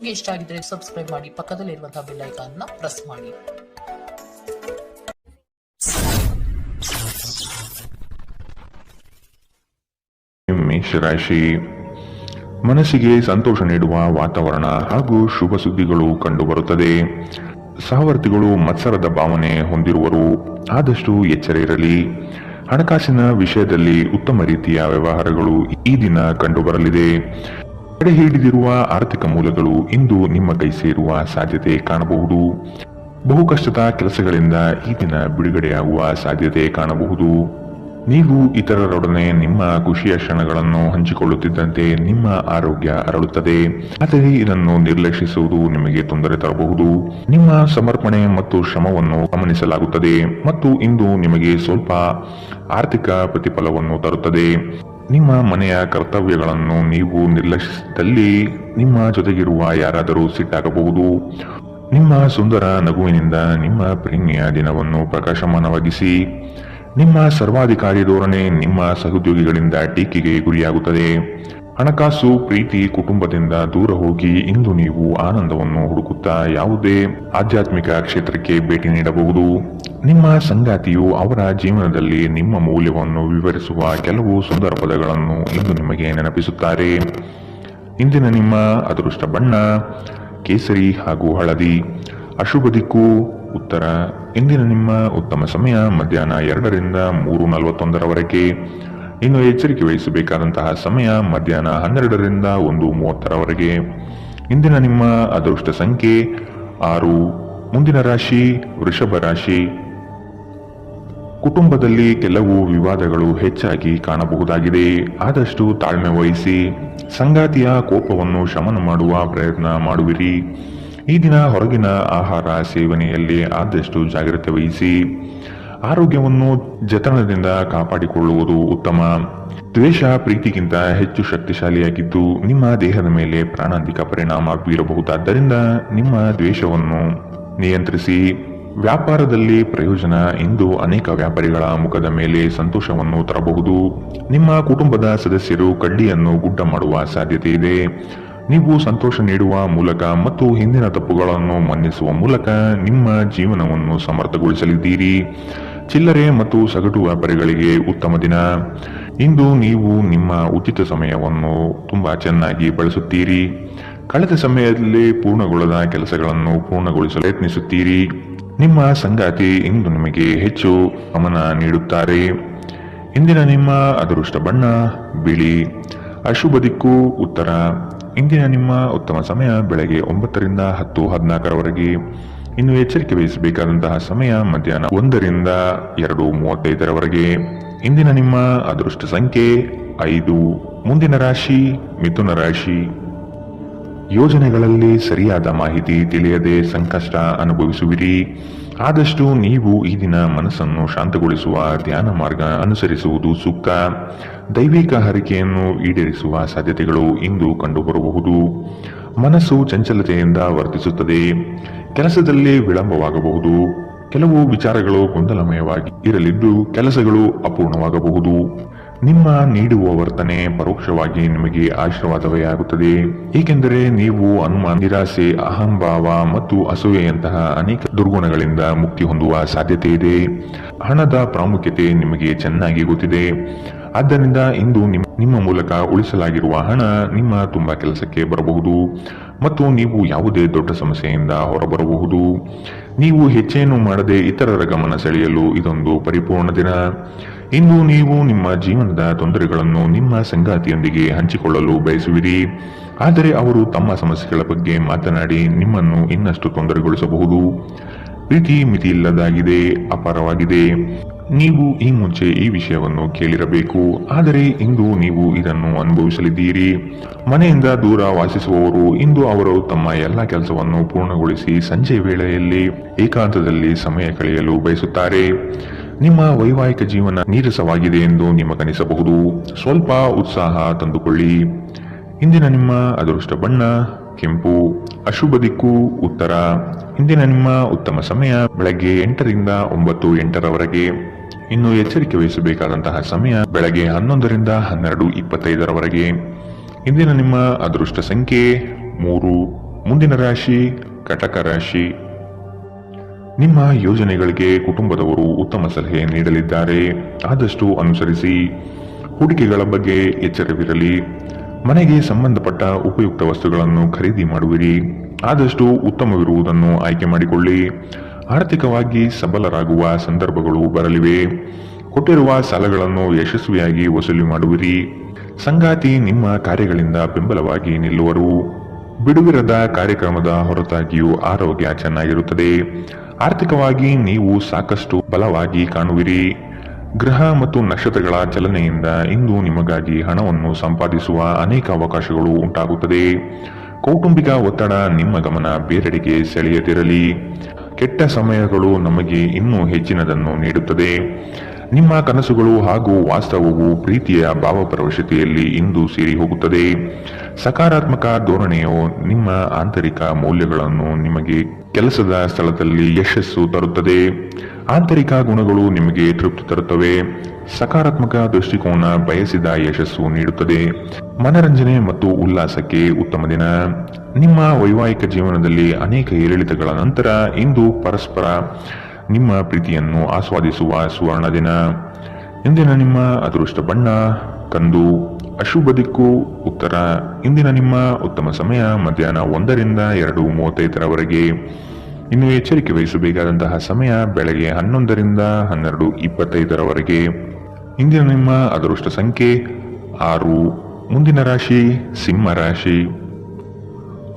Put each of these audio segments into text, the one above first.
ನಿಮಗೆ ಇಷ್ಟ ಆಗಿದ್ರೆ ಸಬ್ಸ್ಕ್ರೈಬ್ ಮಾಡಿ, ಪಕ್ಕದಲ್ಲಿರುವಂತಹ ಬೆಲ್ ಐಕಾನ್ ನ ಪ್ರೆಸ್ ಮಾಡಿ. ಮೇಷರಾಶಿ, ಮನಸ್ಸಿಗೆ ಸಂತೋಷ ನೀಡುವ ವಾತಾವರಣ ಹಾಗೂ ಶುಭ ಸುದ್ದಿಗಳು ಕಂಡುಬರುತ್ತದೆ. ಸಹವರ್ತಿಗಳು ಮತ್ಸರದ ಭಾವನೆ ಹೊಂದಿರುವರು, ಆದಷ್ಟು ಎಚ್ಚರ ಇರಲಿ. ಹಣಕಾಸಿನ ವಿಷಯದಲ್ಲಿ ಉತ್ತಮ ರೀತಿಯ ವ್ಯವಹಾರಗಳು ಈ ದಿನ ಕಂಡುಬರಲಿದೆ. ತಡೆ ಹಿಡಿದಿರುವ ಆರ್ಥಿಕ ಮೂಲಗಳು ಇಂದು ನಿಮ್ಮ ಕೈ ಸೇರುವ ಸಾಧ್ಯತೆ ಕಾಣಬಹುದು. ಬಹು ಕಷ್ಟದ ಕೆಲಸಗಳಿಂದ ಈ ದಿನ ಬಿಡುಗಡೆಯಾಗುವ ಸಾಧ್ಯತೆ ಕಾಣಬಹುದು. ನೀವು ಇತರರೊಡನೆ ನಿಮ್ಮ ಖುಷಿಯ ಕ್ಷಣಗಳನ್ನು ಹಂಚಿಕೊಳ್ಳುತ್ತಿದ್ದಂತೆ ನಿಮ್ಮ ಆರೋಗ್ಯ ಅರಳುತ್ತದೆ, ಆದರೆ ಇದನ್ನು ನಿರ್ಲಕ್ಷಿಸುವುದು ನಿಮಗೆ ತೊಂದರೆ ತರಬಹುದು. ನಿಮ್ಮ ಸಮರ್ಪಣೆ ಮತ್ತು ಶ್ರಮವನ್ನು ಗಮನಿಸಲಾಗುತ್ತದೆ ಮತ್ತು ಇಂದು ನಿಮಗೆ ಸ್ವಲ್ಪ ಆರ್ಥಿಕ ಪ್ರತಿಫಲವನ್ನು ತರುತ್ತದೆ. ನಿಮ್ಮ ಮನೆಯ ಕರ್ತವ್ಯಗಳನ್ನು ನೀವು ನಿರ್ಲಕ್ಷಿಸಿದಲ್ಲಿ ನಿಮ್ಮ ಜೊತೆಗಿರುವ ಯಾರಾದರೂ ಸಿಟ್ಟಾಗಬಹುದು. ನಿಮ್ಮ ಸುಂದರ ನಗುವಿನಿಂದ ನಿಮ್ಮ ಪ್ರೇಮಿಯ ದಿನವನ್ನು ಪ್ರಕಾಶಮಾನವಾಗಿಸಿ. ನಿಮ್ಮ ಸರ್ವಾಧಿಕಾರಿ ಧೋರಣೆ ನಿಮ್ಮ ಸಹೋದ್ಯೋಗಿಗಳಿಂದ ಟೀಕೆಗೆ ಗುರಿಯಾಗುತ್ತದೆ. ಹಣಕಾಸು, ಪ್ರೀತಿ, ಕುಟುಂಬದಿಂದ ದೂರ ಹೋಗಿ ಇಂದು ನೀವು ಆನಂದವನ್ನು ಹುಡುಕುತ್ತಾ ಯಾವುದೇ ಆಧ್ಯಾತ್ಮಿಕ ಕ್ಷೇತ್ರಕ್ಕೆ ಭೇಟಿ ನೀಡಬಹುದು. ನಿಮ್ಮ ಸಂಗಾತಿಯು ಅವರ ಜೀವನದಲ್ಲಿ ನಿಮ್ಮ ಮೌಲ್ಯವನ್ನು ವಿವರಿಸುವ ಕೆಲವು ಸುಂದರ ಪದಗಳನ್ನು ಇಂದು ನಿಮಗೆ ನೆನಪಿಸುತ್ತಾರೆ. ಇಂದಿನ ನಿಮ್ಮ ಅದೃಷ್ಟ ಬಣ್ಣ ಕೇಸರಿ ಹಾಗೂ ಹಳದಿ. ಅಶುಭ ದಿಕ್ಕು ಉತ್ತರ. ಇಂದಿನ ನಿಮ್ಮ ಉತ್ತಮ ಸಮಯ ಮಧ್ಯಾಹ್ನ 2 ರಿಂದ 3:41 ಇನ್ನು ಎಚ್ಚರಿಕೆ ವಹಿಸಬೇಕಾದಂತಹ ಸಮಯ ಮಧ್ಯಾಹ್ನ 12 ರಿಂದ 1:30 ಇಂದಿನ ನಿಮ್ಮ ಅದೃಷ್ಟ ಸಂಖ್ಯೆ 6. ಮುಂದಿನ ರಾಶಿ ವೃಷಭ ರಾಶಿ. ಕುಟುಂಬದಲ್ಲಿ ಕೆಲವು ವಿವಾದಗಳು ಹೆಚ್ಚಾಗಿ ಕಾಣಬಹುದಾಗಿದೆ, ಆದಷ್ಟು ತಾಳ್ಮೆ ವಹಿಸಿ. ಸಂಗಾತಿಯ ಕೋಪವನ್ನು ಶಮನ ಮಾಡುವ ಪ್ರಯತ್ನ ಮಾಡುವಿರಿ. ಈ ದಿನ ಹೊರಗಿನ ಆಹಾರ ಸೇವನೆಯಲ್ಲಿ ಆದಷ್ಟು ಜಾಗ್ರತೆ ವಹಿಸಿ. ಆರೋಗ್ಯವನ್ನು ಜತನದಿಂದ ಕಾಪಾಡಿಕೊಳ್ಳುವುದು ಉತ್ತಮ. ದ್ವೇಷ ಪ್ರೀತಿಗಿಂತ ಹೆಚ್ಚು ಶಕ್ತಿಶಾಲಿಯಾಗಿದ್ದು ನಿಮ್ಮ ದೇಹದ ಮೇಲೆ ಪ್ರಾಣಾಂತಿಕ ಪರಿಣಾಮ ಬೀರಬಹುದಾದ್ದರಿಂದ ನಿಮ್ಮ ದ್ವೇಷವನ್ನು ನಿಯಂತ್ರಿಸಿ. ವ್ಯಾಪಾರದಲ್ಲಿ ಪ್ರಯೋಜನ ಇಂದು ಅನೇಕ ವ್ಯಾಪಾರಿಗಳ ಮುಖದ ಮೇಲೆ ಸಂತೋಷವನ್ನು ತರಬಹುದು. ನಿಮ್ಮ ಕುಟುಂಬದ ಸದಸ್ಯರು ಕಡ್ಡಿಯನ್ನು ಗುಡ್ಡ ಮಾಡುವ ಸಾಧ್ಯತೆ ಇದೆ. ನೀವು ಸಂತೋಷ ನೀಡುವ ಮೂಲಕ ಮತ್ತು ಹಿಂದಿನ ತಪ್ಪುಗಳನ್ನು ಮನ್ನಿಸುವ ಮೂಲಕ ನಿಮ್ಮ ಜೀವನವನ್ನು ಸಮರ್ಥಗೊಳಿಸಲಿದ್ದೀರಿ. ಚಿಲ್ಲರೆ ಮತ್ತು ಸಗಟು ವ್ಯಾಪಾರಿಗಳಿಗೆ ಉತ್ತಮ ದಿನ. ಇಂದು ನೀವು ನಿಮ್ಮ ಉಚಿತ ಸಮಯವನ್ನು ತುಂಬಾ ಚೆನ್ನಾಗಿ ಬಳಸುತ್ತೀರಿ. ಕಳೆದ ಸಮಯದಲ್ಲಿ ಪೂರ್ಣಗೊಳ್ಳದ ಕೆಲಸಗಳನ್ನು ಪೂರ್ಣಗೊಳಿಸಲು ಯತ್ನಿಸುತ್ತೀರಿ. ನಿಮ್ಮ ಸಂಗಾತಿ ಇಂದು ನಿಮಗೆ ಹೆಚ್ಚು ಗಮನ ನೀಡುತ್ತಾರೆ. ಇಂದಿನ ನಿಮ್ಮ ಅದೃಷ್ಟ ಬಣ್ಣ ಬಿಳಿ. ಅಶುಭ ದಿಕ್ಕು ಉತ್ತರ. ಇಂದಿನ ನಿಮ್ಮ ಉತ್ತಮ ಸಮಯ ಬೆಳಗ್ಗೆ 9 ರಿಂದ 10:14 ಇನ್ನು ಎಚ್ಚರಿಕೆ ವಹಿಸಬೇಕಾದಂತಹ ಸಮಯ ಮಧ್ಯಾಹ್ನ 1 ರಿಂದ 2:35 ಇಂದಿನ ನಿಮ್ಮ ಅದೃಷ್ಟ ಸಂಖ್ಯೆ 5. ಮುಂದಿನ ರಾಶಿ ಮಿಥುನ ರಾಶಿ. ಯೋಜನೆಗಳಲ್ಲಿ ಸರಿಯಾದ ಮಾಹಿತಿ ತಿಳಿಯದೆ ಸಂಕಷ್ಟ ಅನುಭವಿಸುವಿರಿ. ಆದಷ್ಟು ನೀವು ಈ ದಿನ ಮನಸ್ಸನ್ನು ಶಾಂತಗೊಳಿಸುವ ಧ್ಯಾನ ಮಾರ್ಗ ಅನುಸರಿಸುವುದು ಸೂಕ್ತ. ದೈವಿಕ ಹರಿಕೆಯನ್ನು ಈಡೇರಿಸುವ ಸಾಧ್ಯತೆಗಳು ಇಂದು ಕಂಡುಬರಬಹುದು. ಮನಸ್ಸು ಚಂಚಲತೆಯಿಂದ ವರ್ತಿಸುತ್ತದೆ. ಕೆಲಸದಲ್ಲಿ ವಿಳಂಬವಾಗಬಹುದು. ಕೆಲವು ವಿಚಾರಗಳು ಗೊಂದಲಮಯವಾಗಿ ಇರಲಿದ್ದು ಕೆಲಸಗಳು ಅಪೂರ್ಣವಾಗಬಹುದು. ನಿಮ್ಮ ನೀಡುವ ವರ್ತನೆ ಪರೋಕ್ಷವಾಗಿ ನಿಮಗೆ ಆಶೀರ್ವಾದವೇ ಆಗುತ್ತದೆ, ಏಕೆಂದರೆ ನೀವು ಅನುಮಾನ, ನಿರಾಸೆ, ಅಹಂಭಾವ ಮತ್ತು ಅಸೂಯೆಯಂತಹ ಅನೇಕ ದುರ್ಗುಣಗಳಿಂದ ಮುಕ್ತಿ ಹೊಂದುವ ಸಾಧ್ಯತೆ ಇದೆ. ಹಣದ ಪ್ರಾಮುಖ್ಯತೆ ನಿಮಗೆ ಚೆನ್ನಾಗಿ ಗೊತ್ತಿದೆ. ಆದ್ದರಿಂದ ಇಂದು ನಿಮ್ಮ ಮೂಲಕ ಉಳಿಸಲಾಗಿರುವ ಹಣ ನಿಮ್ಮ ತುಂಬಾ ಕೆಲಸಕ್ಕೆ ಬರಬಹುದು ಮತ್ತು ನೀವು ಯಾವುದೇ ದೊಡ್ಡ ಸಮಸ್ಯೆಯಿಂದ ಹೊರಬರಬಹುದು. ನೀವು ಹೆಚ್ಚೇನು ಮಾಡದೆ ಇತರರ ಗಮನ ಸೆಳೆಯಲು ಇದೊಂದು ಪರಿಪೂರ್ಣ ದಿನ. ಇಂದು ನೀವು ನಿಮ್ಮ ಜೀವನದ ತೊಂದರೆಗಳನ್ನು ನಿಮ್ಮ ಸಂಗಾತಿಯೊಂದಿಗೆ ಹಂಚಿಕೊಳ್ಳಲು ಬಯಸುವಿರಿ, ಆದರೆ ಅವರು ತಮ್ಮ ಸಮಸ್ಯೆಗಳ ಬಗ್ಗೆ ಮಾತನಾಡಿ ನಿಮ್ಮನ್ನು ಇನ್ನಷ್ಟು ತೊಂದರೆಗೊಳಿಸಬಹುದು. ಪ್ರೀತಿ ಮಿತಿಯಿಲ್ಲದಾಗಿದೆ, ಅಪಾರವಾಗಿದೆ. ನೀವು ಈ ಮುಂಚೆ ಈ ವಿಷಯವನ್ನು ಕೇಳಿರಬೇಕು, ಆದರೆ ಇಂದು ನೀವು ಇದನ್ನು ಅನುಭವಿಸಲಿದ್ದೀರಿ. ಮನೆಯಿಂದ ದೂರ ವಾಸಿಸುವವರು ಇಂದು ಅವರು ತಮ್ಮ ಎಲ್ಲ ಕೆಲಸವನ್ನು ಪೂರ್ಣಗೊಳಿಸಿ ಸಂಜೆ ವೇಳೆಯಲ್ಲಿ ಏಕಾಂತದಲ್ಲಿ ಸಮಯ ಕಳೆಯಲು ಬಯಸುತ್ತಾರೆ. ನಿಮ್ಮ ವೈವಾಹಿಕ ಜೀವನ ನೀರಸವಾಗಿದೆ ಎಂದು ನಿಮಗನಿಸಬಹುದು. ಸ್ವಲ್ಪ ಉತ್ಸಾಹ ತಂದುಕೊಳ್ಳಿ. ಇಂದಿನ ನಿಮ್ಮ ಅದೃಷ್ಟ ಬಣ್ಣ ಕೆಂಪು. ಅಶುಭ ದಿಕ್ಕು ಉತ್ತರ. ಇಂದಿನ ನಿಮ್ಮ ಉತ್ತಮ ಸಮಯ ಬೆಳಗ್ಗೆ 8 ರಿಂದ 9:08 ಇನ್ನು ಎಚ್ಚರಿಕೆ ವಹಿಸಬೇಕಾದಂತಹ ಸಮಯ ಬೆಳಗ್ಗೆ 11 ರಿಂದ 12:25 ಇಂದಿನ ನಿಮ್ಮ ಅದೃಷ್ಟ ಸಂಖ್ಯೆ 3. ಮುಂದಿನ ರಾಶಿ ಕಟಕ ರಾಶಿ. ನಿಮ್ಮ ಯೋಜನೆಗಳಿಗೆ ಕುಟುಂಬದವರು ಉತ್ತಮ ಸಲಹೆ ನೀಡಲಿದ್ದಾರೆ, ಆದಷ್ಟು ಅನುಸರಿಸಿ. ಹೂಡಿಕೆಗಳ ಬಗ್ಗೆ ಎಚ್ಚರವಿರಲಿ. ಮನೆಗೆ ಸಂಬಂಧಪಟ್ಟ ಉಪಯುಕ್ತ ವಸ್ತುಗಳನ್ನು ಖರೀದಿ ಮಾಡುವಿರಿ, ಆದಷ್ಟು ಉತ್ತಮವಿರುವುದನ್ನು ಆಯ್ಕೆ ಮಾಡಿಕೊಳ್ಳಿ. ಆರ್ಥಿಕವಾಗಿ ಸಬಲರಾಗುವ ಸಂದರ್ಭಗಳು ಬರಲಿವೆ. ಕೊಟ್ಟಿರುವ ಸಾಲಗಳನ್ನು ಯಶಸ್ವಿಯಾಗಿ ವಸೂಲಿ ಮಾಡುವಿರಿ. ಸಂಗಾತಿ ನಿಮ್ಮ ಕಾರ್ಯಗಳಿಂದ ಬೆಂಬಲವಾಗಿ ನಿಲ್ಲುವರು. ಬಿಡುವಿರದ ಕಾರ್ಯಕ್ರಮದ ಹೊರತಾಗಿಯೂ ಆರೋಗ್ಯ ಚೆನ್ನಾಗಿರುತ್ತದೆ. ಆರ್ಥಿಕವಾಗಿ ನೀವು ಸಾಕಷ್ಟು ಬಲವಾಗಿ ಕಾಣುವಿರಿ. ಗ್ರಹ ಮತ್ತು ನಕ್ಷತ್ರಗಳ ಚಲನೆಯಿಂದ ಇಂದು ನಿಮಗಾಗಿ ಹಣವನ್ನು ಸಂಪಾದಿಸುವ ಅನೇಕ ಅವಕಾಶಗಳು ಉಂಟಾಗುತ್ತದೆ. ಕೌಟುಂಬಿಕ ಒತ್ತಡ ನಿಮ್ಮ ಗಮನ ಬೇರೆಡೆಗೆ ಸೆಳೆಯದಿರಲಿ. ಕೆಟ್ಟ ಸಮಯಗಳು ನಮಗೆ ಇನ್ನೂ ಹೆಚ್ಚಿನದನ್ನು ನೀಡುತ್ತದೆ. ನಿಮ್ಮ ಕನಸುಗಳು ಹಾಗೂ ವಾಸ್ತವವು ಪ್ರೀತಿಯ ಭಾವಪರವಶತೆಯಲ್ಲಿ ಇಂದು ಸೇರಿ ಹೋಗುತ್ತದೆ. ಸಕಾರಾತ್ಮಕ ಧೋರಣೆಯು ನಿಮ್ಮ ಆಂತರಿಕ ಮೌಲ್ಯಗಳನ್ನು ನಿಮಗೆ ಕೆಲಸದ ಸ್ಥಳದಲ್ಲಿ ಯಶಸ್ಸು ತರುತ್ತದೆ. ಆಂತರಿಕ ಗುಣಗಳು ನಿಮಗೆ ತೃಪ್ತಿ ತರುತ್ತವೆ. ಸಕಾರಾತ್ಮಕ ದೃಷ್ಟಿಕೋನ ಬಯಸಿದ ಯಶಸ್ಸು ನೀಡುತ್ತದೆ. ಮನರಂಜನೆ ಮತ್ತು ಉಲ್ಲಾಸಕ್ಕೆ ಉತ್ತಮ ದಿನ. ನಿಮ್ಮ ವೈವಾಹಿಕ ಜೀವನದಲ್ಲಿ ಅನೇಕ ಏರಿಳಿತಗಳ ನಂತರ ಇಂದು ಪರಸ್ಪರ ನಿಮ್ಮ ಪ್ರೀತಿಯನ್ನು ಆಸ್ವಾದಿಸುವ ಸುವರ್ಣ ದಿನ. ಇಂದಿನ ನಿಮ್ಮ ಅದೃಷ್ಟ ಬಣ್ಣ ಕಂದು. ಅಶುಭ ದಿಕ್ಕು ಉತ್ತರ. ಇಂದಿನ ನಿಮ್ಮ ಉತ್ತಮ ಸಮಯ ಮಧ್ಯಾಹ್ನ 1ರಿಂದ 2:35ರವರೆಗೆ. ಇನ್ನು ಎಚ್ಚರಿಕೆ ವಹಿಸಬೇಕಾದಂತಹ ಸಮಯ ಬೆಳಗ್ಗೆ 11ರಿಂದ 12:25ರವರೆಗೆ. ಇಂದಿನ ನಿಮ್ಮ ಅದೃಷ್ಟ ಸಂಖ್ಯೆ 6. ಮುಂದಿನ ರಾಶಿ ಸಿಂಹ ರಾಶಿ.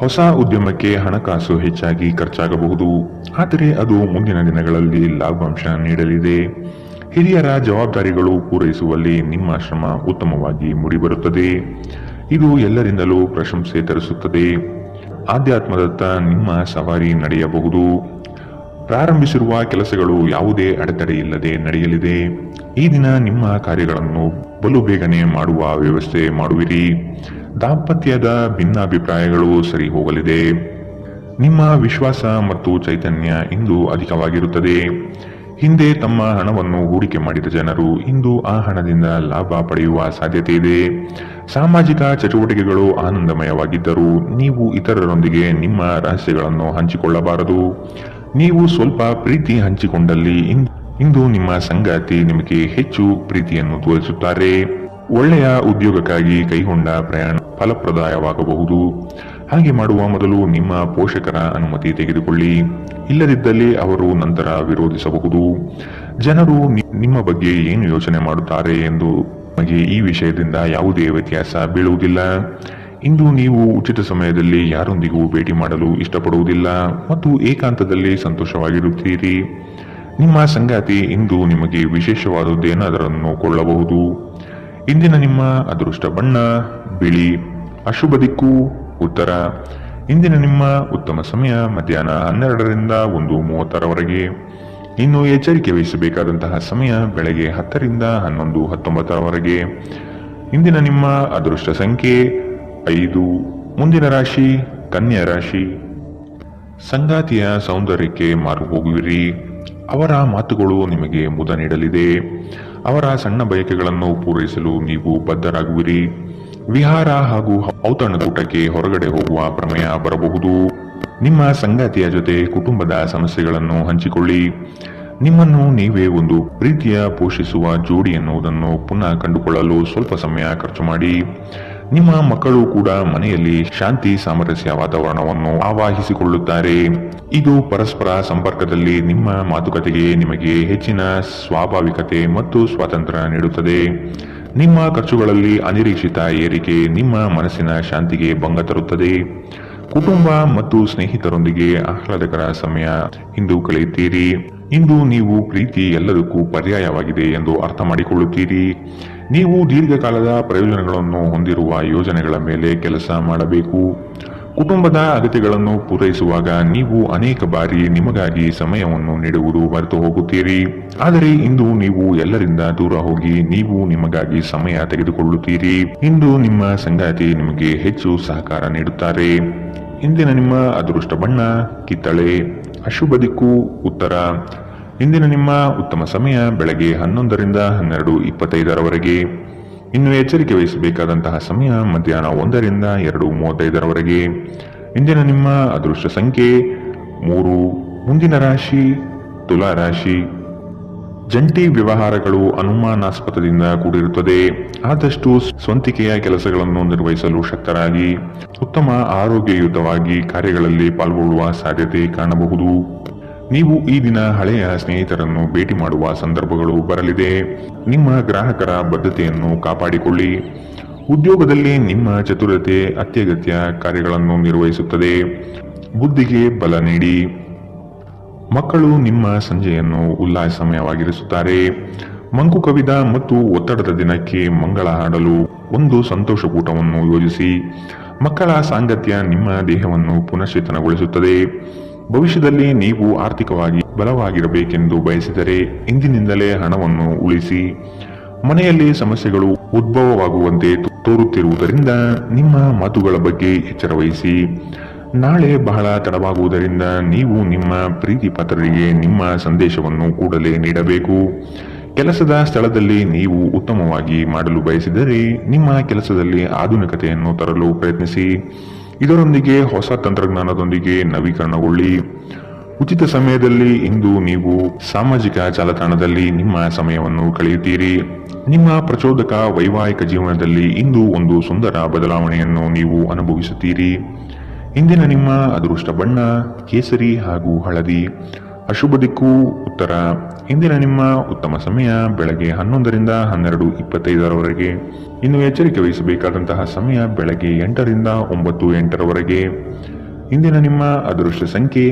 ಹೊಸ ಉದ್ಯಮಕ್ಕೆ ಹಣಕಾಸು ಹೆಚ್ಚಾಗಿ ಖರ್ಚಾಗಬಹುದು, ಆದರೆ ಅದು ಮುಂದಿನ ದಿನಗಳಲ್ಲಿ ಲಾಭಾಂಶ ನೀಡಲಿದೆ. ಹಿರಿಯರ ಜವಾಬ್ದಾರಿಗಳು ಪೂರೈಸುವಲ್ಲಿ ನಿಮ್ಮ ಶ್ರಮ ಉತ್ತಮವಾಗಿ ಮೂಡಿಬರುತ್ತದೆ. ಇದು ಎಲ್ಲರಿಂದಲೂ ಪ್ರಶಂಸೆ ತರಿಸುತ್ತದೆ. ಆಧ್ಯಾತ್ಮದತ್ತ ನಿಮ್ಮ ಸವಾರಿ ನಡೆಯಬಹುದು. ಪ್ರಾರಂಭಿಸಿರುವ ಕೆಲಸಗಳು ಯಾವುದೇ ಅಡೆತಡೆ ಇಲ್ಲದೆ ನಡೆಯಲಿದೆ. ಈ ದಿನ ನಿಮ್ಮ ಕಾರ್ಯಗಳನ್ನು ಬಲು ಬೇಗನೆ ಮಾಡುವ ವ್ಯವಸ್ಥೆ ಮಾಡುವಿರಿ. ದಾಂಪತ್ಯದ ಭಿನ್ನಾಭಿಪ್ರಾಯಗಳು ಸರಿ ಹೋಗಲಿದೆ. ನಿಮ್ಮ ವಿಶ್ವಾಸ ಮತ್ತು ಚೈತನ್ಯ ಇಂದು ಅಧಿಕವಾಗಿರುತ್ತದೆ. ಹಿಂದೆ ತಮ್ಮ ಹಣವನ್ನು ಹೂಡಿಕೆ ಮಾಡಿದ ಜನರು ಇಂದು ಆ ಹಣದಿಂದ ಲಾಭ ಪಡೆಯುವ ಸಾಧ್ಯತೆ ಇದೆ. ಸಾಮಾಜಿಕ ಚಟುವಟಿಕೆಗಳು ಆನಂದಮಯವಾಗಿದ್ದರೂ ನೀವು ಇತರರೊಂದಿಗೆ ನಿಮ್ಮ ರಹಸ್ಯಗಳನ್ನು ಹಂಚಿಕೊಳ್ಳಬಾರದು. ನೀವು ಸ್ವಲ್ಪ ಪ್ರೀತಿ ಹಂಚಿಕೊಂಡಲ್ಲಿ ಇಂದು ನಿಮ್ಮ ಸಂಗಾತಿ ನಿಮಗೆ ಹೆಚ್ಚು ಪ್ರೀತಿಯನ್ನು ತೋರಿಸುತ್ತಾರೆ. ಒಳ್ಳೆಯ ಉದ್ಯೋಗಕ್ಕಾಗಿ ಕೈಗೊಂಡ ಪ್ರಯಾಣ ಫಲಪ್ರದಾಯವಾಗಬಹುದು. ಹಾಗೆ ಮಾಡುವ ಮೊದಲು ನಿಮ್ಮ ಪೋಷಕರ ಅನುಮತಿ ತೆಗೆದುಕೊಳ್ಳಿ. ಇಲ್ಲದಿದ್ದಲ್ಲಿ ಅವರು ನಂತರ ವಿರೋಧಿಸಬಹುದು. ಜನರು ನಿಮ್ಮ ಬಗ್ಗೆ ಏನು ಯೋಚನೆ ಮಾಡುತ್ತಾರೆ ಎಂದು ನಿಮಗೆ ಈ ವಿಷಯದಿಂದ ಯಾವುದೇ ವ್ಯತ್ಯಾಸ ಬೀಳುವುದಿಲ್ಲ. ಇಂದು ನೀವು ಉಚಿತ ಸಮಯದಲ್ಲಿ ಯಾರೊಂದಿಗೂ ಭೇಟಿ ಮಾಡಲು ಇಷ್ಟಪಡುವುದಿಲ್ಲ ಮತ್ತು ಏಕಾಂತದಲ್ಲಿ ಸಂತೋಷವಾಗಿರುತ್ತೀರಿ. ನಿಮ್ಮ ಸಂಗಾತಿ ಇಂದು ನಿಮಗೆ ವಿಶೇಷವಾದದ್ದೇನಾದರನ್ನು ಕೊಳ್ಳಬಹುದು. ಇಂದಿನ ನಿಮ್ಮ ಅದೃಷ್ಟ ಬಣ್ಣ ಬಿಳಿ. ಅಶುಭ ದಿಕ್ಕು ಉತ್ತರ. ಇಂದಿನ ನಿಮ್ಮ ಉತ್ತಮ ಸಮಯ ಮಧ್ಯಾಹ್ನ 12ರಿಂದ 1:30ರವರೆಗೆ. ಇನ್ನು ಎಚ್ಚರಿಕೆ ವಹಿಸಬೇಕಾದಂತಹ ಸಮಯ ಬೆಳಗ್ಗೆ 10ರಿಂದ 11:19ರವರೆಗೆ. ಇಂದಿನ ನಿಮ್ಮ ಅದೃಷ್ಟ ಸಂಖ್ಯೆ 5. ಮುಂದಿನ ರಾಶಿ ಕನ್ಯಾ ರಾಶಿ. ಸಂಗಾತಿಯ ಸೌಂದರ್ಯಕ್ಕೆ ಮಾರು ಹೋಗುವಿರಿ. ಅವರ ಮಾತುಗಳು ನಿಮಗೆ ಮುದ ನೀಡಲಿದೆ. ಅವರ ಸಣ್ಣ ಬಯಕೆಗಳನ್ನು ಪೂರೈಸಲು ನೀವು ಬದ್ಧರಾಗುವಿರಿ. ವಿಹಾರ ಹಾಗೂ ಔತಣಕೂಟಕ್ಕೆ ಹೊರಗಡೆ ಹೋಗುವ ಪ್ರಮೇಯ ಬರಬಹುದು. ನಿಮ್ಮ ಸಂಗಾತಿಯ ಜೊತೆ ಕುಟುಂಬದ ಸಮಸ್ಯೆಗಳನ್ನು ಹಂಚಿಕೊಳ್ಳಿ. ನಿಮ್ಮನ್ನು ನೀವೇ ಒಂದು ಪ್ರೀತಿಯ ಪೋಷಿಸುವ ಜೋಡಿ ಎನ್ನುವುದನ್ನು ಪುನಃ ಕಂಡುಕೊಳ್ಳಲು ಸ್ವಲ್ಪ ಸಮಯ ಖರ್ಚು ಮಾಡಿ. ನಿಮ್ಮ ಮಕ್ಕಳು ಕೂಡ ಮನೆಯಲ್ಲಿ ಶಾಂತಿ ಸಾಮರಸ್ಯ ವಾತಾವರಣವನ್ನು ಆವಾಹಿಸಿಕೊಳ್ಳುತ್ತಾರೆ. ಇದು ಪರಸ್ಪರ ಸಂಪರ್ಕದಲ್ಲಿ ನಿಮ್ಮ ಮಾತುಕತೆಗೆ ನಿಮಗೆ ಹೆಚ್ಚಿನ ಸ್ವಾಭಾವಿಕತೆ ಮತ್ತು ಸ್ವಾತಂತ್ರ್ಯ ನೀಡುತ್ತದೆ. ನಿಮ್ಮ ಖರ್ಚುಗಳಲ್ಲಿ ಅನಿರೀಕ್ಷಿತ ಏರಿಕೆ ನಿಮ್ಮ ಮನಸ್ಸಿನ ಶಾಂತಿಗೆ ಭಂಗ ತರುತ್ತದೆ. ಕುಟುಂಬ ಮತ್ತು ಸ್ನೇಹಿತರೊಂದಿಗೆ ಆಹ್ಲಾದಕರ ಸಮಯ ಇಂದು ಕಳೆಯುತ್ತೀರಿ. ಇಂದು ನೀವು ಪ್ರೀತಿ ಎಲ್ಲದಕ್ಕೂ ಪರ್ಯಾಯವಾಗಿದೆ ಎಂದು ಅರ್ಥ ಮಾಡಿಕೊಳ್ಳುತ್ತೀರಿ. ನೀವು ದೀರ್ಘಕಾಲದ ಪ್ರಯೋಜನಗಳನ್ನು ಹೊಂದಿರುವ ಯೋಜನೆಗಳ ಮೇಲೆ ಕೆಲಸ ಮಾಡಬೇಕು. ಕುಟುಂಬದ ಅಗತ್ಯಗಳನ್ನು ಪೂರೈಸುವಾಗ ನೀವು ಅನೇಕ ಬಾರಿ ನಿಮಗಾಗಿ ಸಮಯವನ್ನು ನೀಡುವುದು ಮರೆತು ಹೋಗುತ್ತೀರಿ. ಆದರೆ ಇಂದು ನೀವು ಎಲ್ಲರಿಂದ ದೂರ ಹೋಗಿ ನೀವು ನಿಮಗಾಗಿ ಸಮಯ ತೆಗೆದುಕೊಳ್ಳುತ್ತೀರಿ. ಇಂದು ನಿಮ್ಮ ಸಂಗಾತಿ ನಿಮಗೆ ಹೆಚ್ಚು ಸಹಕಾರ ನೀಡುತ್ತಾರೆ. ಇಂದಿನ ನಿಮ್ಮ ಅದೃಷ್ಟ ಬಣ್ಣ ಕಿತ್ತಳೆ. ಅಶುಭ ದಿಕ್ಕು ಉತ್ತರ. ಇಂದಿನ ನಿಮ್ಮ ಉತ್ತಮ ಸಮಯ ಬೆಳಗ್ಗೆ 11ರಿಂದ 12:25ರವರೆಗೆ. ಇನ್ನು ಎಚ್ಚರಿಕೆ ವಹಿಸಬೇಕಾದಂತಹ ಸಮಯ ಮಧ್ಯಾಹ್ನ 1ರಿಂದ 2:35ರವರೆಗೆ. ಇಂದಿನ ನಿಮ್ಮ ಅದೃಷ್ಟ ಸಂಖ್ಯೆ 3. ಮುಂದಿನ ರಾಶಿ ತುಲಾ ರಾಶಿ. ಜಂಟಿ ವ್ಯವಹಾರಗಳು ಅನುಮಾನಾಸ್ಪದದಿಂದ ಕೂಡಿರುತ್ತದೆ. ಆದಷ್ಟು ಸ್ವಂತಿಕೆಯ ಕೆಲಸಗಳನ್ನು ನಿರ್ವಹಿಸಲು ಶಕ್ತರಾಗಿ ಉತ್ತಮ ಆರೋಗ್ಯಯುತವಾಗಿ ಕಾರ್ಯಗಳಲ್ಲಿ ಪಾಲ್ಗೊಳ್ಳುವ ಸಾಧ್ಯತೆ ಕಾಣಬಹುದು. ನೀವು ಈ ದಿನ ಹಳೆಯ ಸ್ನೇಹಿತರನ್ನು ಭೇಟಿ ಮಾಡುವ ಸಂದರ್ಭಗಳು ಬರಲಿದೆ. ನಿಮ್ಮ ಗ್ರಾಹಕರ ಬದ್ಧತೆಯನ್ನು ಕಾಪಾಡಿಕೊಳ್ಳಿ. ಉದ್ಯೋಗದಲ್ಲಿ ನಿಮ್ಮ ಚತುರತೆ ಅತ್ಯಗತ್ಯ ಕಾರ್ಯಗಳನ್ನು ನಿರ್ವಹಿಸುತ್ತದೆ. ಬುದ್ಧಿಗೆ ಬಲ ನೀಡಿ. ಮಕ್ಕಳು ನಿಮ್ಮ ಸಂಜೆಯನ್ನು ಉಲ್ಲಾಸಮಯವಾಗಿರಿಸುತ್ತಾರೆ. ಮಂಕು ಕವಿದ ಮತ್ತು ಒತ್ತಡದ ದಿನಕ್ಕೆ ಮಂಗಳ ಹಾಡಲು ಒಂದು ಸಂತೋಷಕೂಟವನ್ನು ಯೋಜಿಸಿ. ಮಕ್ಕಳ ಸಾಂಗತ್ಯ ನಿಮ್ಮ ದೇಹವನ್ನು ಪುನಶ್ಚೇತನಗೊಳಿಸುತ್ತದೆ. ಭವಿಷ್ಯದಲ್ಲಿ ನೀವು ಆರ್ಥಿಕವಾಗಿ ಬಲವಾಗಿರಬೇಕೆಂದು ಬಯಸಿದರೆ ಇಂದಿನಿಂದಲೇ ಹಣವನ್ನು ಉಳಿಸಿ. ಮನೆಯಲ್ಲಿ ಸಮಸ್ಯೆಗಳು ಉದ್ಭವವಾಗುವಂತೆ ತೋರುತ್ತಿರುವುದರಿಂದ ನಿಮ್ಮ ಮಾತುಗಳ ಬಗ್ಗೆ ಎಚ್ಚರ ವಹಿಸಿ. ನಾಳೆ ಬಹಳ ತಡವಾಗುವುದರಿಂದ ನೀವು ನಿಮ್ಮ ಪ್ರೀತಿ ಪಾತ್ರರಿಗೆ ನಿಮ್ಮ ಸಂದೇಶವನ್ನು ಕೂಡಲೇ ನೀಡಬೇಕು. ಕೆಲಸದ ಸ್ಥಳದಲ್ಲಿ ನೀವು ಉತ್ತಮವಾಗಿ ಮಾಡಲು ಬಯಸಿದರೆ ನಿಮ್ಮ ಕೆಲಸದಲ್ಲಿ ಆಧುನಿಕತೆಯನ್ನು ತರಲು ಪ್ರಯತ್ನಿಸಿ. ಇದರೊಂದಿಗೆ ಹೊಸ ತಂತ್ರಜ್ಞಾನದೊಂದಿಗೆ ನವೀಕರಣಗೊಳ್ಳಿ. ಉಚಿತ ಸಮಯದಲ್ಲಿ ಇಂದು ನೀವು ಸಾಮಾಜಿಕ ಜಾಲತಾಣದಲ್ಲಿ ನಿಮ್ಮ ಸಮಯವನ್ನು ಕಳೆಯುತ್ತೀರಿ. ನಿಮ್ಮ ಪ್ರಚೋದಕ ವೈವಾಹಿಕ ಜೀವನದಲ್ಲಿ ಇಂದು ಒಂದು ಸುಂದರ ಬದಲಾವಣೆಯನ್ನು ನೀವು ಅನುಭವಿಸುತ್ತೀರಿ. ಇಂದಿನ ನಿಮ್ಮ ಅದೃಷ್ಟ ಬಣ್ಣ ಕೇಸರಿ ಹಾಗೂ ಹಳದಿ. ಅಶುಭ ದಿಕ್ಕು ಉತ್ತರ. ಇಂದಿನ ನಿಮ್ಮ ಉತ್ತಮ ಸಮಯ ಬೆಳಗ್ಗೆ 11ರಿಂದ 12:25 ಇನ್ನು ಎಚ್ಚರಿಕೆ ವಹಿಸಬೇಕಾದಂತಹ ಸಮಯ ಬೆಳಗ್ಗೆ 8ರಿಂದ 9:08 ಇಂದಿನ ನಿಮ್ಮ ಅದೃಷ್ಟ ಸಂಖ್ಯೆ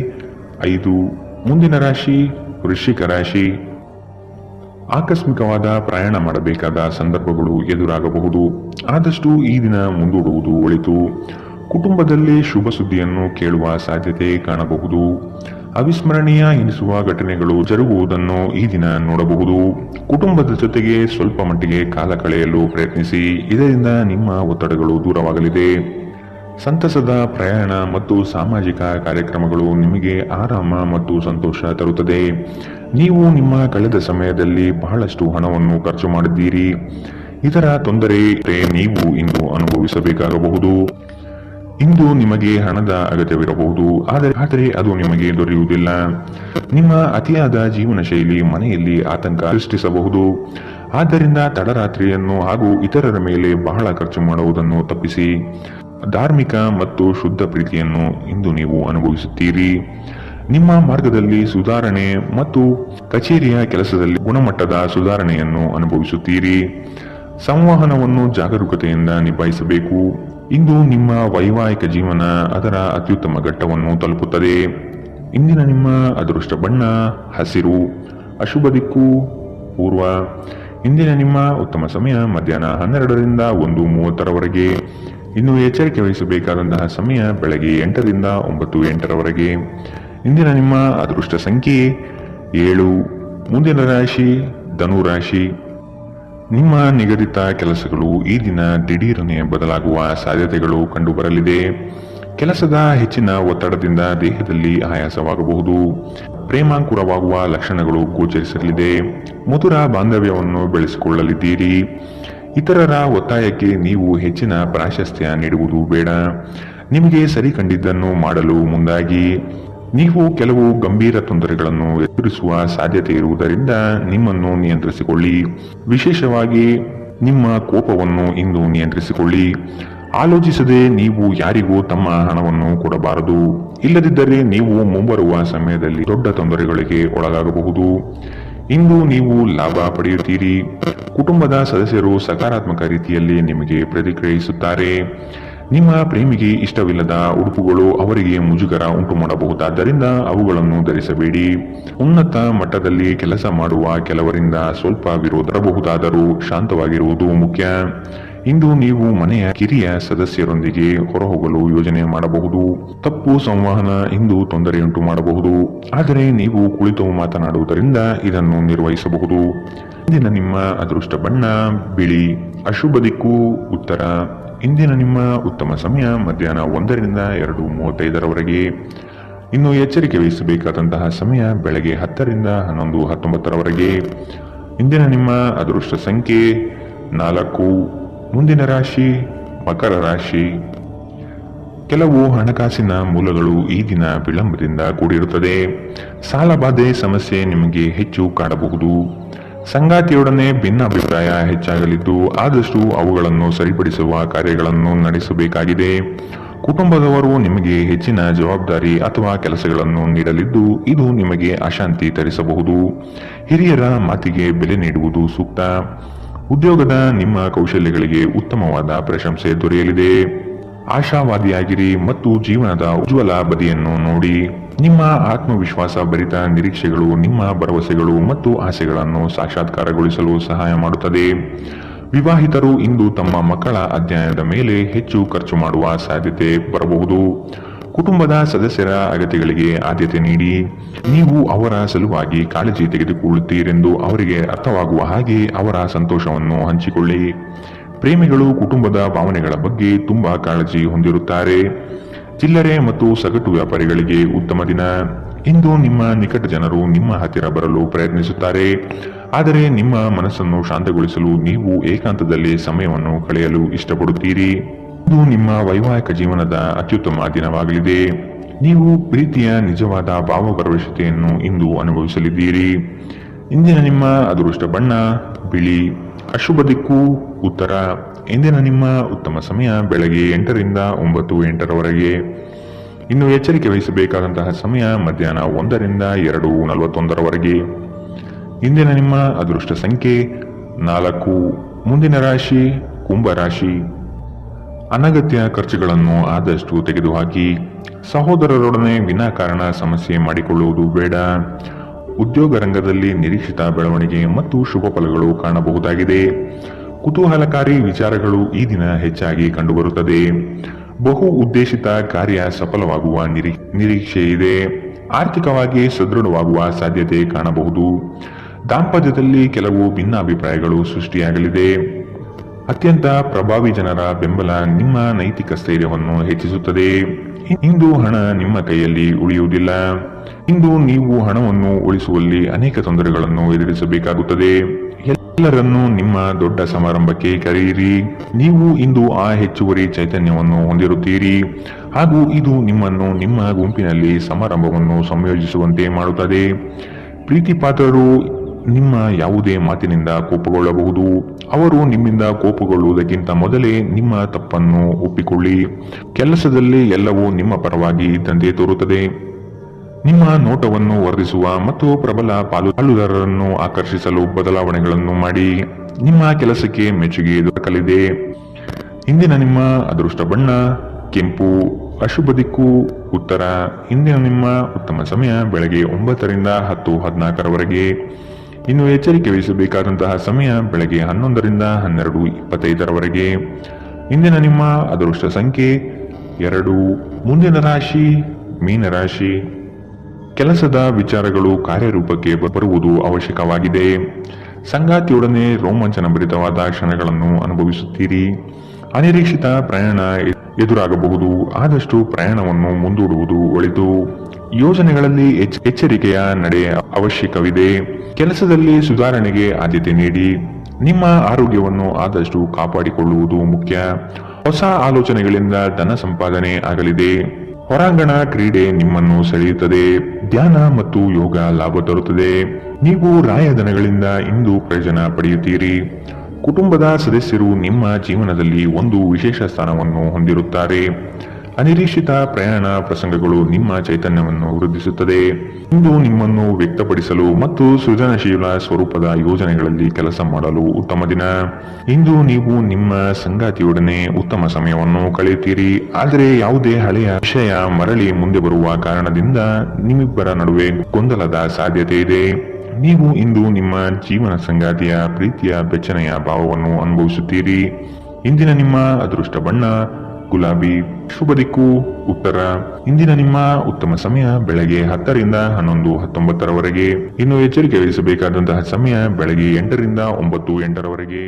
5. ಮುಂದಿನ ರಾಶಿ ವೃಶ್ಚಿಕ ರಾಶಿ. ಆಕಸ್ಮಿಕವಾದ ಪ್ರಯಾಣ ಮಾಡಬೇಕಾದ ಸಂದರ್ಭಗಳು ಎದುರಾಗಬಹುದು. ಆದಷ್ಟು ಈ ದಿನ ಮುಂದೂಡುವುದು ಒಳಿತು. ಕುಟುಂಬದಲ್ಲಿ ಶುಭ ಸುದ್ದಿಯನ್ನು ಕೇಳುವ ಸಾಧ್ಯತೆ ಕಾಣಬಹುದು. ಅವಿಸ್ಮರಣೀಯ ಎನಿಸುವ ಘಟನೆಗಳು ಜರುಗುವುದನ್ನು ಈ ದಿನ ನೋಡಬಹುದು. ಕುಟುಂಬದ ಜೊತೆಗೆ ಸ್ವಲ್ಪ ಮಟ್ಟಿಗೆ ಕಾಲ ಕಳೆಯಲು ಪ್ರಯತ್ನಿಸಿ. ಇದರಿಂದ ನಿಮ್ಮ ಒತ್ತಡಗಳು ದೂರವಾಗಲಿದೆ. ಸಂತಸದ ಪ್ರಯಾಣ ಮತ್ತು ಸಾಮಾಜಿಕ ಕಾರ್ಯಕ್ರಮಗಳು ನಿಮಗೆ ಆರಾಮ ಮತ್ತು ಸಂತೋಷ ತರುತ್ತದೆ. ನೀವು ನಿಮ್ಮ ಕಳೆದ ಸಮಯದಲ್ಲಿ ಬಹಳಷ್ಟು ಹಣವನ್ನು ಖರ್ಚು ಮಾಡಿದ್ದೀರಿ. ಇದರ ತೊಂದರೆ ನೀವು ಇಂದು ಅನುಭವಿಸಬೇಕಾಗಬಹುದು. ಇಂದು ನಿಮಗೆ ಹಣದ ಅಗತ್ಯವಿರಬಹುದು, ಆದರೆ ಅದು ನಿಮಗೆ ದೊರೆಯುವುದಿಲ್ಲ. ನಿಮ್ಮ ಅತಿಯಾದ ಜೀವನ ಶೈಲಿ ಮನೆಯಲ್ಲಿ ಆತಂಕ ಸೃಷ್ಟಿಸಬಹುದು. ಆದ್ದರಿಂದ ತಡರಾತ್ರಿಯನ್ನು ಹಾಗೂ ಇತರರ ಮೇಲೆ ಬಹಳ ಖರ್ಚು ಮಾಡುವುದನ್ನು ತಪ್ಪಿಸಿ. ಧಾರ್ಮಿಕ ಮತ್ತು ಶುದ್ಧ ಪ್ರೀತಿಯನ್ನು ಇಂದು ನೀವು ಅನುಭವಿಸುತ್ತೀರಿ. ನಿಮ್ಮ ಮಾರ್ಗದಲ್ಲಿ ಸುಧಾರಣೆ ಮತ್ತು ಕಚೇರಿಯ ಕೆಲಸದಲ್ಲಿ ಗುಣಮಟ್ಟದ ಸುಧಾರಣೆಯನ್ನು ಅನುಭವಿಸುತ್ತೀರಿ. ಸಂವಹನವನ್ನು ಜಾಗರೂಕತೆಯಿಂದ ನಿಭಾಯಿಸಬೇಕು. ಇಂದು ನಿಮ್ಮ ವೈವಾಹಿಕ ಜೀವನ ಅದರ ಅತ್ಯುತ್ತಮ ಘಟ್ಟವನ್ನು ತಲುಪುತ್ತದೆ. ಇಂದಿನ ನಿಮ್ಮ ಅದೃಷ್ಟ ಬಣ್ಣ ಹಸಿರು. ಅಶುಭ ದಿಕ್ಕು ಪೂರ್ವ. ಇಂದಿನ ನಿಮ್ಮ ಉತ್ತಮ ಸಮಯ ಮಧ್ಯಾಹ್ನ 12ರಿಂದ 1:30 ಇನ್ನು ಎಚ್ಚರಿಕೆ ವಹಿಸಬೇಕಾದಂತಹ ಸಮಯ ಬೆಳಗ್ಗೆ 8ರಿಂದ 9:08 ಇಂದಿನ ನಿಮ್ಮ ಅದೃಷ್ಟ ಸಂಖ್ಯೆ 7. ಮುಂದಿನ ರಾಶಿ ಧನು ರಾಶಿ. ನಿಮ್ಮ ನಿಗದಿತ ಕೆಲಸಗಳು ಈ ದಿನ ದಿಢೀರನೆ ಬದಲಾಗುವ ಸಾಧ್ಯತೆಗಳು ಕಂಡುಬರಲಿದೆ. ಕೆಲಸದ ಹೆಚ್ಚಿನ ಒತ್ತಡದಿಂದ ದೇಹದಲ್ಲಿ ಆಯಾಸವಾಗಬಹುದು. ಪ್ರೇಮಾಂಕುರವಾಗುವ ಲಕ್ಷಣಗಳು ಗೋಚರಿಸಲಿದೆ. ಮಧುರ ಬಾಂಧವ್ಯವನ್ನು ಬೆಳೆಸಿಕೊಳ್ಳಲಿದ್ದೀರಿ. ಇತರರ ಒತ್ತಾಯಕ್ಕೆ ನೀವು ಹೆಚ್ಚಿನ ಪ್ರಾಶಸ್ತ್ಯ ನೀಡುವುದು ಬೇಡ. ನಿಮಗೆ ಸರಿ ಕಂಡಿದ್ದನ್ನು ಮಾಡಲು ಮುಂದಾಗಿ. ನೀವು ಕೆಲವು ಗಂಭೀರ ತೊಂದರೆಗಳನ್ನು ಎದುರಿಸುವ ಸಾಧ್ಯತೆ ಇರುವುದರಿಂದ ನಿಮ್ಮನ್ನು ನಿಯಂತ್ರಿಸಿಕೊಳ್ಳಿ. ವಿಶೇಷವಾಗಿ ನಿಮ್ಮ ಕೋಪವನ್ನು ಇಂದು ನಿಯಂತ್ರಿಸಿಕೊಳ್ಳಿ. ಆಲೋಚಿಸದೆ ನೀವು ಯಾರಿಗೂ ತಮ್ಮ ಹಣವನ್ನು ಕೊಡಬಾರದು. ಇಲ್ಲದಿದ್ದರೆ ನೀವು ಮುಂಬರುವ ಸಮಯದಲ್ಲಿ ದೊಡ್ಡ ತೊಂದರೆಗಳಿಗೆ ಒಳಗಾಗಬಹುದು. ಇಂದು ನೀವು ಲಾಭ ಪಡೆಯುತ್ತೀರಿ. ಕುಟುಂಬದ ಸದಸ್ಯರು ಸಕಾರಾತ್ಮಕ ರೀತಿಯಲ್ಲಿ ನಿಮಗೆ ಪ್ರತಿಕ್ರಿಯಿಸುತ್ತಾರೆ. ನಿಮ್ಮ ಪ್ರೇಮಿಗೆ ಇಷ್ಟವಿಲ್ಲದ ಉಡುಪುಗಳು ಅವರಿಗೆ ಮುಜುಗರ ಉಂಟು ಮಾಡಬಹುದಾದ್ದರಿಂದ ಅವುಗಳನ್ನು ಧರಿಸಬೇಡಿ. ಉನ್ನತ ಮಟ್ಟದಲ್ಲಿ ಕೆಲಸ ಮಾಡುವ ಕೆಲವರಿಂದ ಸ್ವಲ್ಪ ವಿರೋಧ ಬರಬಹುದಾದರೂ ಶಾಂತವಾಗಿರುವುದು ಮುಖ್ಯ. ಇಂದು ನೀವು ಮನೆಯ ಕಿರಿಯ ಸದಸ್ಯರೊಂದಿಗೆ ಹೊರಹೋಗಲು ಯೋಜನೆ ಮಾಡಬಹುದು. ತಪ್ಪು ಸಂವಹನ ಇಂದು ತೊಂದರೆಯುಂಟು ಮಾಡಬಹುದು, ಆದರೆ ನೀವು ಕುಳಿತು ಮಾತನಾಡುವುದರಿಂದ ಇದನ್ನು ನಿರ್ವಹಿಸಬಹುದು. ಇಂದಿನ ನಿಮ್ಮ ಅದೃಷ್ಟ ಬಣ್ಣ ಬಿಳಿ. ಅಶುಭ ದಿಕ್ಕು ಉತ್ತರ. ಇಂದಿನ ನಿಮ್ಮ ಉತ್ತಮ ಸಮಯ ಮಧ್ಯಾಹ್ನ 1ರಿಂದ 2:35 ಇನ್ನು ಎಚ್ಚರಿಕೆ ವಹಿಸಬೇಕಾದಂತಹ ಸಮಯ ಬೆಳಗ್ಗೆ 10ರಿಂದ 11:19 ಇಂದಿನ ನಿಮ್ಮ ಅದೃಷ್ಟ ಸಂಖ್ಯೆ 4. ಮುಂದಿನ ರಾಶಿ ಮಕರ ರಾಶಿ. ಕೆಲವು ಹಣಕಾಸಿನ ಮೂಲಗಳು ಈ ದಿನ ವಿಳಂಬದಿಂದ ಕೂಡಿರುತ್ತದೆ. ಸಾಲಬಾಧೆ ಸಮಸ್ಯೆ ನಿಮಗೆ ಹೆಚ್ಚು ಕಾಡಬಹುದು. ಸಂಗಾತಿಯೊಡನೆ ಭಿನ್ನಾಭಿಪ್ರಾಯ ಹೆಚ್ಚಾಗಲಿದ್ದು ಆದಷ್ಟು ಅವುಗಳನ್ನು ಸರಿಪಡಿಸುವ ಕಾರ್ಯಗಳನ್ನು ನಡೆಸಬೇಕಾಗಿದೆ. ಕುಟುಂಬದವರು ನಿಮಗೆ ಹೆಚ್ಚಿನ ಜವಾಬ್ದಾರಿ ಅಥವಾ ಕೆಲಸಗಳನ್ನು ನೀಡಲಿದ್ದು ಇದು ನಿಮಗೆ ಅಶಾಂತಿ ತರಿಸಬಹುದು. ಹಿರಿಯರ ಮಾತಿಗೆ ಬೆಲೆ ನೀಡುವುದು ಸೂಕ್ತ. ಉದ್ಯೋಗದ ನಿಮ್ಮ ಕೌಶಲ್ಯಗಳಿಗೆ ಉತ್ತಮವಾದ ಪ್ರಶಂಸೆ ದೊರೆಯಲಿದೆ. ಆಶಾವಾದಿಯಾಗಿರಿ ಮತ್ತು ಜೀವನದ ಉಜ್ವಲ ಬದಿಯನ್ನು ನೋಡಿ. ನಿಮ್ಮ ಆತ್ಮವಿಶ್ವಾಸ ಭರಿತ ನಿರೀಕ್ಷೆಗಳು ನಿಮ್ಮ ಭರವಸೆಗಳು ಮತ್ತು ಆಸೆಗಳನ್ನು ಸಾಕ್ಷಾತ್ಕಾರಗೊಳಿಸಲು ಸಹಾಯ ಮಾಡುತ್ತದೆ. ವಿವಾಹಿತರು ಇಂದು ತಮ್ಮ ಮಕ್ಕಳ ಅಧ್ಯಯನದ ಮೇಲೆ ಹೆಚ್ಚು ಖರ್ಚು ಮಾಡುವ ಸಾಧ್ಯತೆ ಬರಬಹುದು. ಕುಟುಂಬದ ಸದಸ್ಯರ ಅಗತ್ಯಗಳಿಗೆ ಆದ್ಯತೆ ನೀಡಿ. ನೀವು ಅವರ ಸಲುವಾಗಿ ಕಾಳಜಿ ತೆಗೆದುಕೊಳ್ಳುತ್ತೀರೆಂದು ಅವರಿಗೆ ಅರ್ಥವಾಗುವ ಹಾಗೆ ಅವರ ಸಂತೋಷವನ್ನು ಹಂಚಿಕೊಳ್ಳಿ. ಪ್ರೇಮಿಗಳು ಕುಟುಂಬದ ಭಾವನೆಗಳ ಬಗ್ಗೆ ತುಂಬಾ ಕಾಳಜಿ ಹೊಂದಿರುತ್ತಾರೆ. ಚಿಲ್ಲರೆ ಮತ್ತು ಸಗಟು ವ್ಯಾಪಾರಿಗಳಿಗೆ ಉತ್ತಮ ದಿನ. ಇಂದು ನಿಮ್ಮ ನಿಕಟ ಜನರು ನಿಮ್ಮ ಹತ್ತಿರ ಬರಲು ಪ್ರಯತ್ನಿಸುತ್ತಾರೆ, ಆದರೆ ನಿಮ್ಮ ಮನಸ್ಸನ್ನು ಶಾಂತಗೊಳಿಸಲು ನೀವು ಏಕಾಂತದಲ್ಲಿ ಸಮಯವನ್ನು ಕಳೆಯಲು ಇಷ್ಟಪಡುತ್ತೀರಿ. ಇದು ನಿಮ್ಮ ವೈವಾಹಿಕ ಜೀವನದ ಅತ್ಯುತ್ತಮ ದಿನವಾಗಲಿದೆ. ನೀವು ಪ್ರೀತಿಯ ನಿಜವಾದ ಭಾವಪರವಶತೆಯನ್ನು ಇಂದು ಅನುಭವಿಸಲಿದ್ದೀರಿ. ಇಂದಿನ ನಿಮ್ಮ ಅದೃಷ್ಟ ಬಣ್ಣ ಬಿಳಿ. ಅಶುಭ ದಿಕ್ಕು ಉತ್ತರ. ಇಂದಿನ ನಿಮ್ಮ ಉತ್ತಮ ಸಮಯ ಬೆಳಗ್ಗೆ 8ರಿಂದ 9:08ರವರೆಗೆ. ಇನ್ನು ಎಚ್ಚರಿಕೆ ವಹಿಸಬೇಕಾದಂತಹ ಸಮಯ ಮಧ್ಯಾಹ್ನ 1ರಿಂದ 2:41ರವರೆಗೆ. ಇಂದಿನ ನಿಮ್ಮ ಅದೃಷ್ಟ ಸಂಖ್ಯೆ 4. ಮುಂದಿನ ರಾಶಿ ಕುಂಭರಾಶಿ. ಅನಗತ್ಯ ಖರ್ಚುಗಳನ್ನು ಆದಷ್ಟು ತೆಗೆದುಹಾಕಿ. ಸಹೋದರರೊಡನೆ ವಿನಾಕಾರಣ ಸಮಸ್ಯೆ ಮಾಡಿಕೊಳ್ಳುವುದು ಬೇಡ. ಉದ್ಯೋಗ ರಂಗದಲ್ಲಿ ನಿರೀಕ್ಷಿತ ಬೆಳವಣಿಗೆ ಮತ್ತು ಶುಭ ಫಲಗಳು ಕಾಣಬಹುದಾಗಿದೆ. ಕುತೂಹಲಕಾರಿ ವಿಚಾರಗಳು ಈ ದಿನ ಹೆಚ್ಚಾಗಿ ಕಂಡುಬರುತ್ತದೆ. ಬಹು ಉದ್ದೇಶಿತ ಕಾರ್ಯ ಸಫಲವಾಗುವ ನಿರೀಕ್ಷೆ ಇದೆ. ಆರ್ಥಿಕವಾಗಿ ಸದೃಢವಾಗುವ ಸಾಧ್ಯತೆ ಕಾಣಬಹುದು. ದಾಂಪತ್ಯದಲ್ಲಿ ಕೆಲವು ಭಿನ್ನಾಭಿಪ್ರಾಯಗಳು ಸೃಷ್ಟಿಯಾಗಲಿದೆ. ಅತ್ಯಂತ ಪ್ರಭಾವಿ ಜನರ ಬೆಂಬಲ ನಿಮ್ಮ ನೈತಿಕ ಸ್ಥೈರ್ಯವನ್ನು ಹೆಚ್ಚಿಸುತ್ತದೆ. ಇಂದು ಹಣ ನಿಮ್ಮ ಕೈಯಲ್ಲಿ ಉಳಿಯುವುದಿಲ್ಲ. ಇಂದು ನೀವು ಹಣವನ್ನು ಉಳಿಸುವಲ್ಲಿ ಅನೇಕ ತೊಂದರೆಗಳನ್ನು ಎದುರಿಸಬೇಕಾಗುತ್ತದೆ. ಎಲ್ಲರನ್ನೂ ನಿಮ್ಮ ದೊಡ್ಡ ಸಮಾರಂಭಕ್ಕೆ ಕರೆಯಿರಿ. ನೀವು ಇಂದು ಆ ಹೆಚ್ಚುವರಿ ಚೈತನ್ಯವನ್ನು ಹೊಂದಿರುತ್ತೀರಿ ಹಾಗೂ ಇದು ನಿಮ್ಮನ್ನು ನಿಮ್ಮ ಗುಂಪಿನಲ್ಲಿ ಸಮಾರಂಭವನ್ನು ಸಂಯೋಜಿಸುವಂತೆ ಮಾಡುತ್ತದೆ. ಪ್ರೀತಿ ಪಾತ್ರರು ನಿಮ್ಮ ಯಾವುದೇ ಮಾತಿನಿಂದ ಕೋಪಗೊಳ್ಳಬಹುದು. ಅವರು ನಿಮ್ಮಿಂದ ಕೋಪಗೊಳ್ಳುವುದಕ್ಕಿಂತ ಮೊದಲೇ ನಿಮ್ಮ ತಪ್ಪನ್ನು ಒಪ್ಪಿಕೊಳ್ಳಿ. ಕೆಲಸದಲ್ಲಿ ಎಲ್ಲವೂ ನಿಮ್ಮ ಪರವಾಗಿ ಇದ್ದಂತೆ ತೋರುತ್ತದೆ. ನಿಮ್ಮ ನೋಟವನ್ನು ವರ್ಧಿಸುವ ಮತ್ತು ಪ್ರಬಲ ಪಾಲುದಾರರನ್ನು ಆಕರ್ಷಿಸಲು ಬದಲಾವಣೆಗಳನ್ನು ಮಾಡಿ. ನಿಮ್ಮ ಕೆಲಸಕ್ಕೆ ಮೆಚ್ಚುಗೆ ದೊರಕಲಿದೆ. ಇಂದಿನ ನಿಮ್ಮ ಅದೃಷ್ಟ ಬಣ್ಣ ಕೆಂಪು. ಅಶುಭ ದಿಕ್ಕು ಉತ್ತರ. ಇಂದಿನ ನಿಮ್ಮ ಉತ್ತಮ ಸಮಯ ಬೆಳಗ್ಗೆ 9ರಿಂದ 10:14ರವರೆಗೆ. ಇನ್ನು ಎಚ್ಚರಿಕೆ ವಹಿಸಬೇಕಾದಂತಹ ಸಮಯ ಬೆಳಗ್ಗೆ 11ರಿಂದ 12:25ರವರೆಗೆ. ಇಂದಿನ ನಿಮ್ಮ ಅದೃಷ್ಟ ಸಂಖ್ಯೆ 2. ಮುಂದಿನ ರಾಶಿ ಮೀನರಾಶಿ. ಕೆಲಸದ ವಿಚಾರಗಳು ಕಾರ್ಯರೂಪಕ್ಕೆ ಬರುವುದು ಅವಶ್ಯಕವಾಗಿದೆ. ಸಂಗಾತಿಯೊಡನೆ ರೋಮಾಂಚನಭರಿತವಾದ ಕ್ಷಣಗಳನ್ನು ಅನುಭವಿಸುತ್ತೀರಿ. ಅನಿರೀಕ್ಷಿತ ಪ್ರಯಾಣ ಎದುರಾಗಬಹುದು. ಆದಷ್ಟು ಪ್ರಯಾಣವನ್ನು ಮುಂದೂಡುವುದು ಒಳಿತು. ಯೋಜನೆಗಳಲ್ಲಿ ಎಚ್ಚರಿಕೆಯ ನಡೆ ಅವಶ್ಯಕವಿದೆ. ಕೆಲಸದಲ್ಲಿ ಸುಧಾರಣೆಗೆ ಆದ್ಯತೆ ನೀಡಿ. ನಿಮ್ಮ ಆರೋಗ್ಯವನ್ನು ಆದಷ್ಟು ಕಾಪಾಡಿಕೊಳ್ಳುವುದು ಮುಖ್ಯ. ಹೊಸ ಆಲೋಚನೆಗಳಿಂದ ಧನ ಸಂಪಾದನೆ ಆಗಲಿದೆ. ಹೊರಾಂಗಣ ಕ್ರೀಡೆ ನಿಮ್ಮನ್ನು ಸೆಳೆಯುತ್ತದೆ. ಧ್ಯಾನ ಮತ್ತು ಯೋಗ ಲಾಭ ತರುತ್ತದೆ. ನೀವು ರಾಯಧನಗಳಿಂದ ಇಂದು ಪ್ರಯೋಜನ ಪಡೆಯುತ್ತೀರಿ. ಕುಟುಂಬದ ಸದಸ್ಯರು ನಿಮ್ಮ ಜೀವನದಲ್ಲಿ ಒಂದು ವಿಶೇಷ ಸ್ಥಾನವನ್ನು ಹೊಂದಿರುತ್ತಾರೆ. ಅನಿರೀಕ್ಷಿತ ಪ್ರಯಾಣ ಪ್ರಸಂಗಗಳು ನಿಮ್ಮ ಚೈತನ್ಯವನ್ನು ವೃದ್ಧಿಸುತ್ತದೆ. ಇಂದು ನಿಮ್ಮನ್ನು ವ್ಯಕ್ತಪಡಿಸಲು ಮತ್ತು ಸೃಜನಶೀಲ ಸ್ವರೂಪದ ಯೋಜನೆಗಳಲ್ಲಿ ಕೆಲಸ ಮಾಡಲು ಉತ್ತಮ ದಿನ. ಇಂದು ನೀವು ನಿಮ್ಮ ಸಂಗಾತಿಯೊಡನೆ ಉತ್ತಮ ಸಮಯವನ್ನು ಕಳೆಯುತ್ತೀರಿ. ಆದರೆ ಯಾವುದೇ ಹಳೆಯ ವಿಷಯ ಮರಳಿ ಮುಂದೆ ಬರುವ ಕಾರಣದಿಂದ ನಿಮ್ಮಿಬ್ಬರ ನಡುವೆ ಗೊಂದಲದ ಸಾಧ್ಯತೆ ಇದೆ. ನೀವು ಇಂದು ನಿಮ್ಮ ಜೀವನ ಸಂಗಾತಿಯ ಪ್ರೀತಿಯ ಬೆಚ್ಚನೆಯ ಭಾವವನ್ನು ಅನುಭವಿಸುತ್ತೀರಿ. ಇಂದಿನ ನಿಮ್ಮ ಅದೃಷ್ಟ ಬಣ್ಣ ಗುಲಾಬಿ. ಶುಭ ದಿಕ್ಕು ಉತ್ತರ. ಇಂದಿನ ನಿಮ್ಮ ಉತ್ತಮ ಸಮಯ ಬೆಳಗ್ಗೆ 10ರಿಂದ 11:19ರವರೆಗೆ. ಇನ್ನು ಎಚ್ಚರಿಕೆ ವಹಿಸಬೇಕಾದಂತಹ ಸಮಯ ಬೆಳಗ್ಗೆ 8ರಿಂದ 9:08ರವರೆಗೆ.